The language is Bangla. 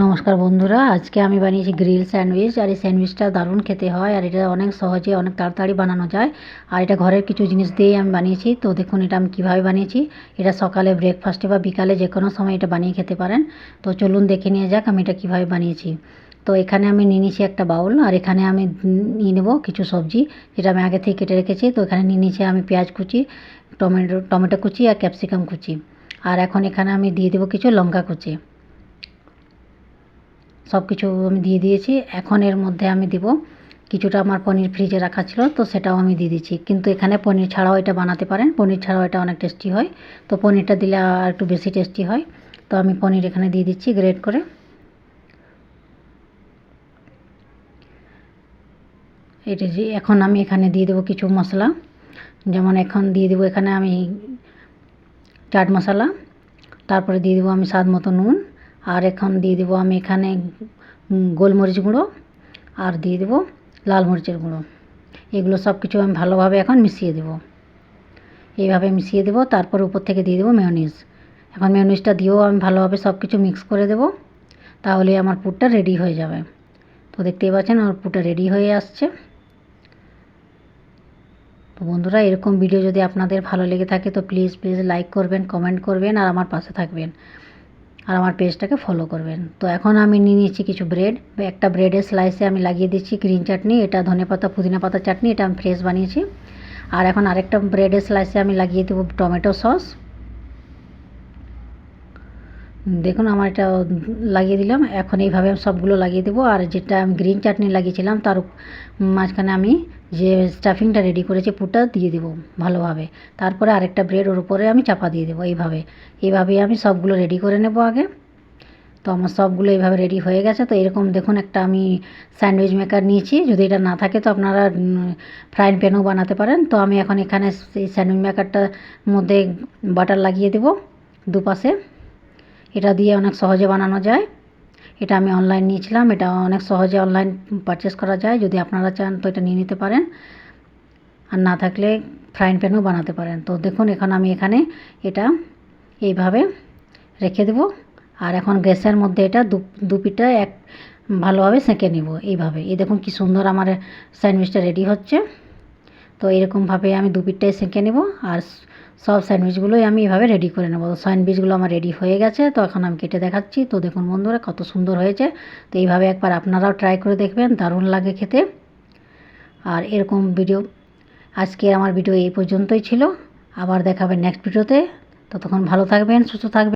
নমস্কার বন্ধুরা, আজকে আমি বানিয়েছি গ্রিল স্যান্ডউইচ। আর এই স্যান্ডউইচটা দারুণ খেতে হয়, আর এটা অনেক সহজে অনেক তাড়াতাড়ি বানানো যায়। আর এটা ঘরের কিছু জিনিস দিয়েই আমি বানিয়েছি। তো দেখুন এটা আমি কীভাবে বানিয়েছি। এটা সকালে ব্রেকফাস্টে বা বিকালে যে কোনো সময় এটা বানিয়ে খেতে পারেন। তো চলুন দেখে নিয়ে যাক আমি এটা কীভাবে বানিয়েছি। তো এখানে আমি নিয়ে নিয়েছি একটা বাউল, আর এখানে আমি নিয়ে নেবো কিছু সবজি যেটা আমি আগে থেকে কেটে রেখেছি। তো এখানে নিয়ে নিয়েছি আমি পেঁয়াজ কুচি, টমেটো কুচি আর ক্যাপসিকাম কুচি। আর এখন এখানে আমি দিয়ে দেবো কিছু লঙ্কা কুচি। সব কিছু আমি দিয়ে দিয়েছি। এখন এর মধ্যে আমি দিব কিছুটা আমার পনির ফ্রিজে রাখা ছিল, তো সেটাও আমি দিয়ে দিচ্ছি। কিন্তু এখানে পনির ছাড়াও এটা বানাতে পারেন, পনির ছাড়াও এটা অনেক টেস্টি হয়। তো পনিরটা দিলে আর একটু বেশি টেস্টি হয়। তো আমি পনির এখানে দিয়ে দিচ্ছি গ্রেট করে। এটা যে এখন আমি এখানে দিয়ে দেবো কিছু মশলা, যেমন এখন দিয়ে দেবো এখানে আমি চাট মশলা, তারপরে দিয়ে দেবো আমি স্বাদ মতো নুন, আর এখন দিয়ে দেবো আমি এখানে গোলমরিচ গুঁড়ো, আর দিয়ে দেবো লাল মরিচের গুঁড়ো। এগুলো সব কিছু আমি ভালোভাবে এখন মিশিয়ে দেবো। এইভাবে মিশিয়ে দেবো। তারপর উপর থেকে দিয়ে দেবো মেয়োনিজ। এখন মেয়োনিজটা দিয়েও আমি ভালোভাবে সব কিছু মিক্স করে দেবো, তাহলে আমার পুরটা রেডি হয়ে যাবে। তো দেখতেই পাচ্ছেন আমার পুরটা রেডি হয়ে আসছে। তো বন্ধুরা, এরকম ভিডিও যদি আপনাদের ভালো লেগে থাকে তো প্লিজ লাইক করবেন, কমেন্ট করবেন, আর আমার পাশে থাকবেন, আর আমার পেজটাকে ফলো করবেন। তো এখন আমি নিয়ে নিয়েছি কিছু ব্রেড। একটা ব্রেডের স্লাইসে আমি লাগিয়ে দিচ্ছি গ্রিন চাটনি। এটা ধনেপাতা পুদিনা পাতা চাটনি, এটা আমি ফ্রেশ বানিয়েছি। আর এখন আরেকটা ব্রেডের স্লাইসে আমি লাগিয়ে দেবো টমেটো সস। দেখুন আমার এটা লাগিয়ে দিলাম। এখন এইভাবে আমি সবগুলো লাগিয়ে দেবো। আর যেটা আমি গ্রিন চাটনি লাগিয়েছিলাম তার মাঝখানে আমি যে স্টাফিংটা রেডি করেছি পুরটা দিয়ে দেবো ভালোভাবে। তারপরে আরেকটা ব্রেড ওর উপরে আমি চাপা দিয়ে দেবো। এইভাবেই আমি সবগুলো রেডি করে নেব আগে। তো আমার সবগুলো এইভাবে রেডি হয়ে গেছে। তো এরকম দেখুন একটা আমি স্যান্ডউইচ মেকার নিয়েছি। যদি এটা না থাকে তো আপনারা ফ্রাইং প্যানেও বানাতে পারেন। তো আমি এখন এখানে এই স্যান্ডউইচ মেকারটার মধ্যে বাটার লাগিয়ে দেবো দুপাশে। এটা দিয়ে অনেক সহজে বানানো যায়। এটা আমি অনলাইন নিয়েছিলাম। এটা অনেক সহজে অনলাইন পারচেস করা যায়। যদি আপনারা চান তো এটা নিয়ে নিতে পারেন, আর না থাকলে ফ্রাইং প্যানেও বানাতে পারেন। তো দেখুন এখন আমি এখানে এটা এইভাবে রেখে দেবো। আর এখন গ্যাসের মধ্যে এটা দু পিঠটা ভালোভাবে সেঁকে নেব এইভাবে। এই দেখুন কি সুন্দর আমার স্যান্ডউইচটা রেডি হচ্ছে। তো এরকমভাবে আমি দু পিঠটাই সেঁকে নেব, আর সব স্যান্ডউইচগুলোই আমি এভাবে রেডি করে নেব। স্যান্ডউইচগুলো আমার রেডি হয়ে গেছে। তো এখন আমি কেটে দেখাচ্ছি। তো দেখুন বন্ধুরা কত সুন্দর হয়েছে। তো এইভাবে একবার আপনারাও ট্রাই করে দেখবেন, দারুণ লাগে খেতে। আর এরকম ভিডিও আজকে আমার ভিডিও এই পর্যন্তই ছিল। আবার দেখাবেন নেক্সট ভিডিওতে। ততক্ষণ ভালো থাকবেন, সুস্থ থাকবেন।